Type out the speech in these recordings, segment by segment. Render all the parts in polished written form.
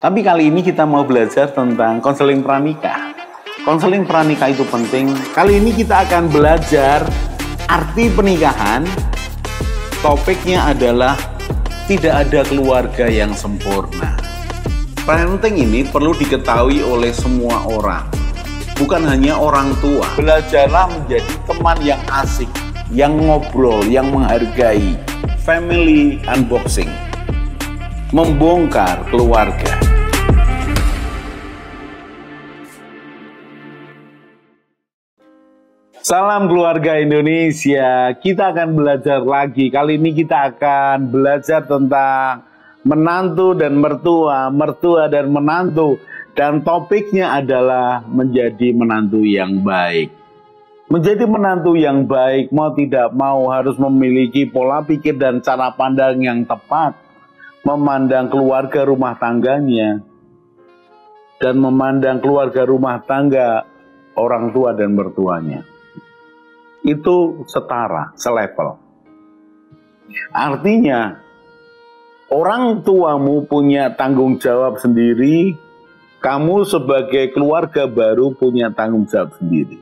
Tapi kali ini kita mau belajar tentang konseling pranikah. Konseling pranikah itu penting. Kali ini kita akan belajar arti pernikahan. Topiknya adalah tidak ada keluarga yang sempurna. Parenting ini perlu diketahui oleh semua orang, bukan hanya orang tua. Belajarlah menjadi teman yang asik, yang ngobrol, yang menghargai. Family unboxing, membongkar keluarga. Salam keluarga Indonesia. Kita akan belajar lagi. Kali ini kita akan belajar tentang menantu dan mertua, mertua dan menantu. Dan topiknya adalah menjadi menantu yang baik. Menjadi menantu yang baik, mau tidak mau harus memiliki pola pikir dan cara pandang yang tepat. Memandang keluarga rumah tangganya. Dan memandang keluarga rumah tangga orang tua dan mertuanya. Itu setara, selevel. Artinya, orang tuamu punya tanggung jawab sendiri, kamu sebagai keluarga baru punya tanggung jawab sendiri.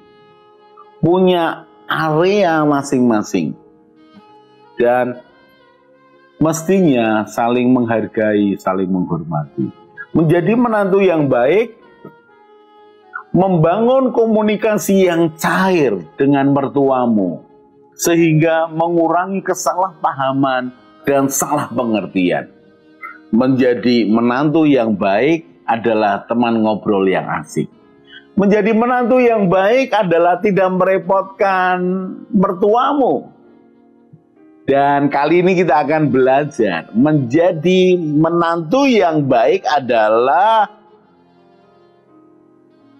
Punya area masing-masing. Dan mestinya saling menghargai, saling menghormati. Menjadi menantu yang baik, membangun komunikasi yang cair dengan mertuamu. Sehingga mengurangi kesalahpahaman dan salah pengertian. Menjadi menantu yang baik adalah teman ngobrol yang asik. Menjadi menantu yang baik adalah tidak merepotkan mertuamu. Dan kali ini kita akan belajar menjadi menantu yang baik adalah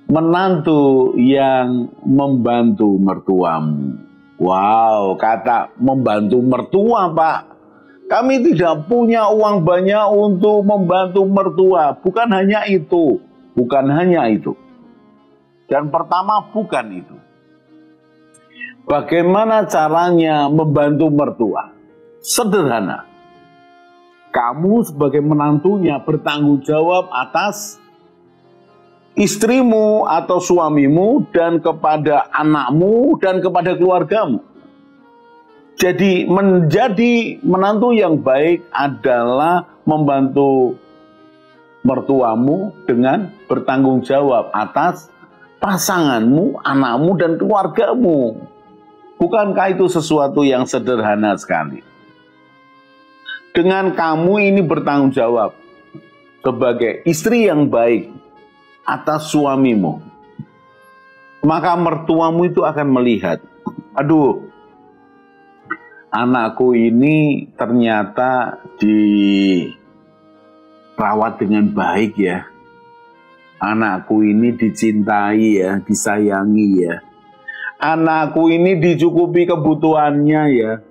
menantu yang membantu mertuamu. Wow, kata membantu mertua, Pak. Kami tidak punya uang banyak untuk membantu mertua. Bukan hanya itu. Bukan hanya itu. Dan pertama bukan itu. Bagaimana caranya membantu mertua? Sederhana. Kamu sebagai menantunya bertanggung jawab atas istrimu atau suamimu dan kepada anakmu dan kepada keluargamu. Jadi menjadi menantu yang baik adalah membantu mertuamu dengan bertanggung jawab atas pasanganmu, anakmu, dan keluargamu. Bukankah itu sesuatu yang sederhana sekali? Dengan kamu ini bertanggung jawab sebagai istri yang baik atas suamimu, maka mertuamu itu akan melihat, aduh, anakku ini ternyata dirawat dengan baik ya. Anakku ini dicintai ya, disayangi ya. Anakku ini dicukupi kebutuhannya ya.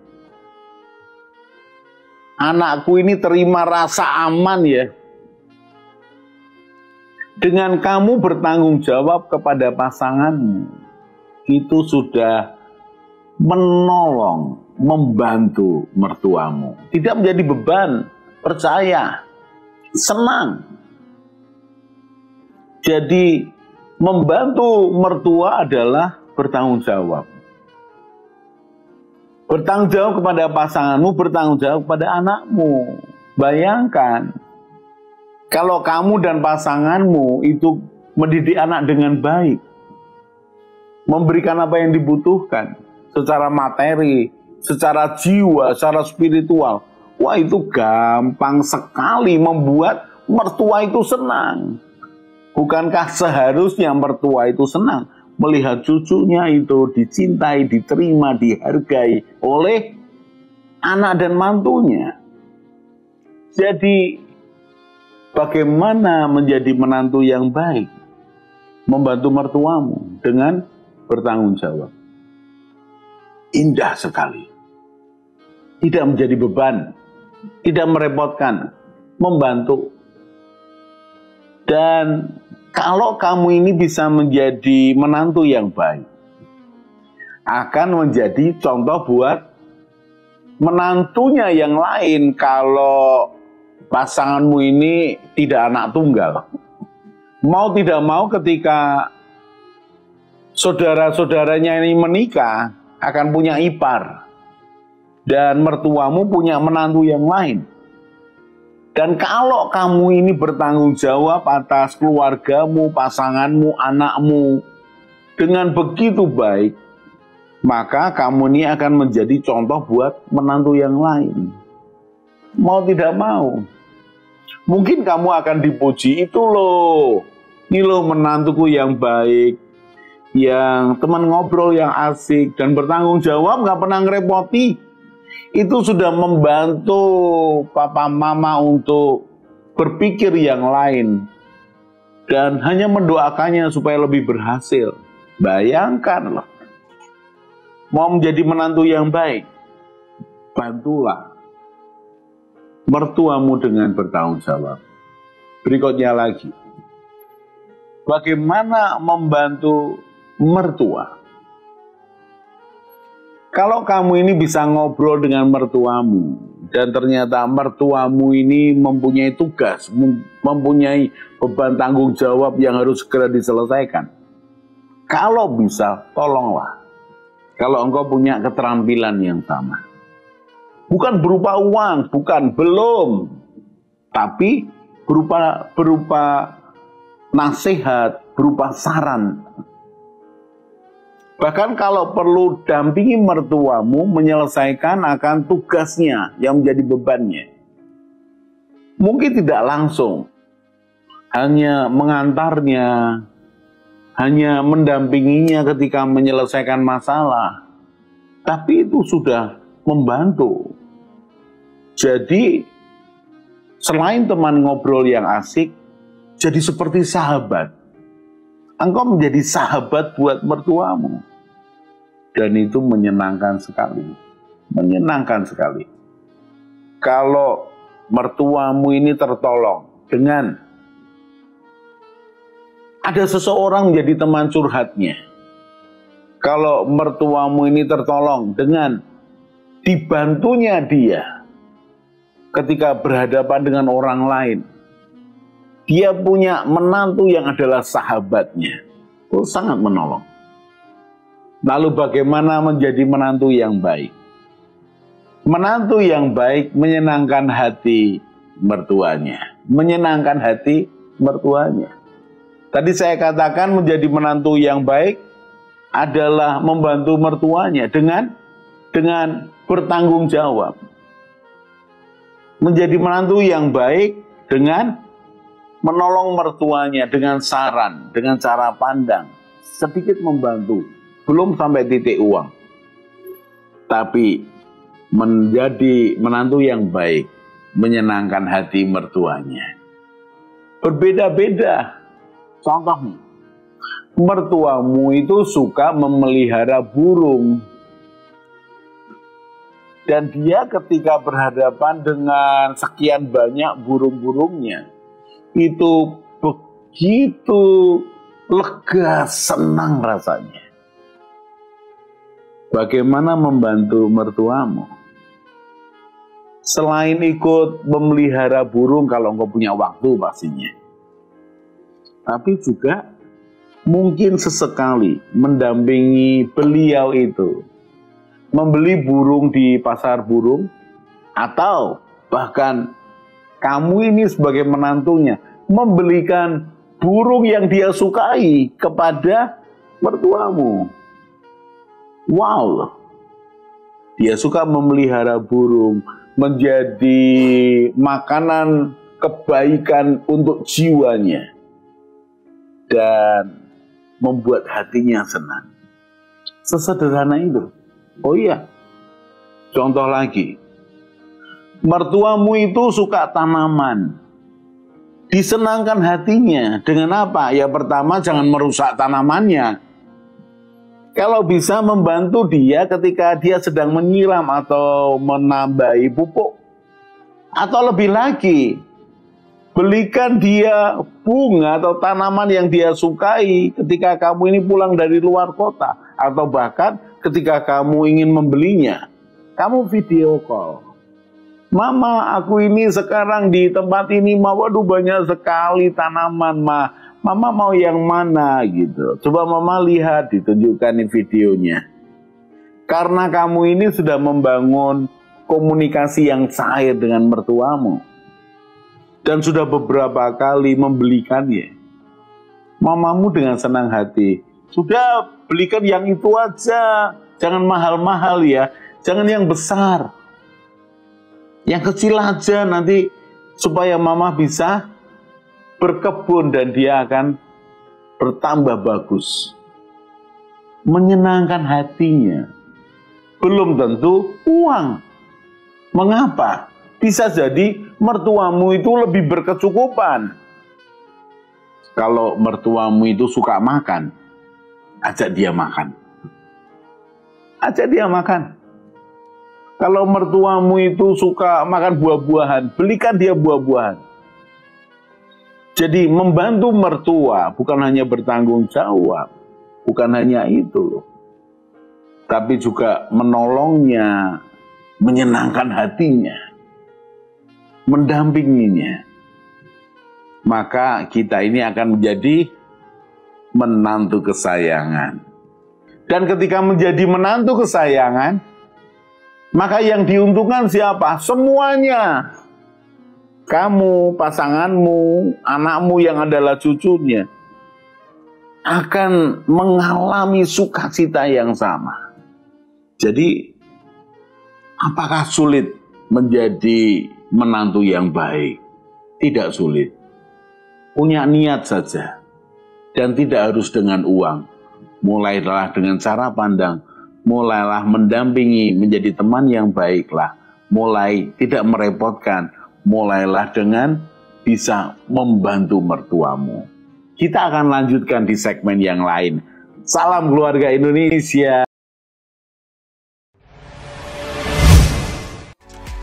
Anakku ini terima rasa aman ya. Dengan kamu bertanggung jawab kepada pasanganmu, itu sudah menolong, membantu mertuamu. Tidak menjadi beban, percaya, senang. Jadi membantu mertua adalah bertanggung jawab. Bertanggung jawab kepada pasanganmu, bertanggung jawab kepada anakmu. Bayangkan, kalau kamu dan pasanganmu itu mendidik anak dengan baik, memberikan apa yang dibutuhkan, secara materi, secara jiwa, secara spiritual, wah itu gampang sekali membuat mertua itu senang. Bukankah seharusnya mertua itu senang melihat cucunya itu dicintai, diterima, dihargai oleh anak dan mantunya? Jadi bagaimana menjadi menantu yang baik? Membantu mertuamu dengan bertanggung jawab. Indah sekali. Tidak menjadi beban, tidak merepotkan, membantu. Dan kalau kamu ini bisa menjadi menantu yang baik, akan menjadi contoh buat menantunya yang lain. Kalau pasanganmu ini tidak anak tunggal. Mau tidak mau ketika saudara-saudaranya ini menikah akan punya ipar. Dan mertuamu punya menantu yang lain. Dan kalau kamu ini bertanggung jawab atas keluargamu, pasanganmu, anakmu dengan begitu baik, maka kamu ini akan menjadi contoh buat menantu yang lain. Mau tidak mau. Mungkin kamu akan dipuji, itu loh, ini loh menantuku yang baik, yang teman ngobrol yang asik, dan bertanggung jawab, gak pernah ngerepoti. Itu sudah membantu papa mama untuk berpikir yang lain. Dan hanya mendoakannya supaya lebih berhasil. Bayangkan loh. Mau menjadi menantu yang baik, bantulah mertuamu dengan bertanggung jawab. Berikutnya lagi, bagaimana membantu mertua? Kalau kamu ini bisa ngobrol dengan mertuamu, dan ternyata mertuamu ini mempunyai tugas, mempunyai beban tanggung jawab yang harus segera diselesaikan. Kalau bisa, tolonglah. Kalau engkau punya keterampilan yang sama. Bukan berupa uang, bukan, belum. Tapi berupa nasihat, berupa saran. Bahkan kalau perlu dampingi mertuamu menyelesaikan akan tugasnya yang menjadi bebannya. Mungkin tidak langsung, hanya mengantarnya, hanya mendampinginya ketika menyelesaikan masalah. Tapi itu sudah membantu. Jadi, selain teman ngobrol yang asik, jadi seperti sahabat. Engkau menjadi sahabat buat mertuamu. Dan itu menyenangkan sekali. Menyenangkan sekali. Kalau mertuamu ini tertolong dengan ada seseorang menjadi teman curhatnya. Kalau mertuamu ini tertolong dengan dibantunya dia ketika berhadapan dengan orang lain. Dia punya menantu yang adalah sahabatnya. Itu sangat menolong. Lalu bagaimana menjadi menantu yang baik? Menantu yang baik menyenangkan hati mertuanya. Menyenangkan hati mertuanya. Tadi saya katakan menjadi menantu yang baik adalah membantu mertuanya dengan bertanggung jawab. Menjadi menantu yang baik dengan menolong mertuanya dengan saran, dengan cara pandang, sedikit membantu, belum sampai titik uang. Tapi menjadi menantu yang baik, menyenangkan hati mertuanya. Berbeda-beda. Contohnya, mertuamu itu suka memelihara burung. Dan dia ketika berhadapan dengan sekian banyak burung-burungnya, itu begitu lega, senang rasanya. Bagaimana membantu mertuamu? Selain ikut memelihara burung kalau engkau punya waktu pastinya. Tapi juga mungkin sesekali mendampingi beliau itu. Membeli burung di pasar burung. Atau bahkan kamu ini sebagai menantunya membelikan burung yang dia sukai kepada mertuamu. Wow, dia suka memelihara burung, menjadi makanan kebaikan untuk jiwanya dan membuat hatinya senang. Sesederhana itu. Oh iya, contoh lagi, mertuamu itu suka tanaman, disenangkan hatinya dengan apa? Ya pertama jangan merusak tanamannya. Kalau bisa membantu dia ketika dia sedang menyiram atau menambahi pupuk. Atau lebih lagi, belikan dia bunga atau tanaman yang dia sukai ketika kamu ini pulang dari luar kota. Atau bahkan ketika kamu ingin membelinya, kamu video call. Mama, aku ini sekarang di tempat ini, waduh banyak sekali tanaman, Ma. Mama mau yang mana gitu. Coba Mama lihat, ditunjukkan di videonya. Karena kamu ini sudah membangun komunikasi yang cair dengan mertuamu. Dan sudah beberapa kali membelikannya. Mamamu dengan senang hati, sudah belikan yang itu aja. Jangan mahal-mahal ya. Jangan yang besar. Yang kecil aja nanti supaya mama bisa berkebun dan dia akan bertambah bagus. Menyenangkan hatinya. Belum tentu uang. Mengapa? Bisa jadi mertuamu itu lebih berkecukupan. Kalau mertuamu itu suka makan, ajak dia makan. Ajak dia makan. Kalau mertuamu itu suka makan buah-buahan, belikan dia buah-buahan. Jadi membantu mertua bukan hanya bertanggung jawab, bukan hanya itu, tapi juga menolongnya, menyenangkan hatinya, mendampinginya. Maka kita ini akan menjadi menantu kesayangan. Dan ketika menjadi menantu kesayangan, maka yang diuntungkan siapa? Semuanya. Kamu, pasanganmu, anakmu yang adalah cucunya akan mengalami sukacita yang sama. Jadi, apakah sulit menjadi menantu yang baik? Tidak sulit. Punya niat saja. Dan tidak harus dengan uang. Mulailah dengan cara pandang. Mulailah mendampingi, menjadi teman yang baiklah. Mulai tidak merepotkan. Mulailah dengan bisa membantu mertuamu. Kita akan lanjutkan di segmen yang lain. Salam keluarga Indonesia.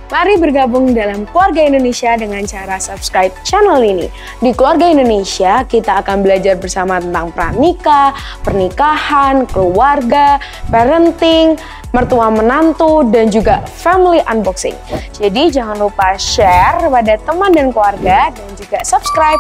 Mari bergabung dalam Keluarga Indonesia dengan cara subscribe channel ini. Di Keluarga Indonesia, kita akan belajar bersama tentang pranikah, pernikahan, keluarga, parenting, mertua menantu, dan juga family unboxing. Jadi jangan lupa share pada teman dan keluarga dan juga subscribe.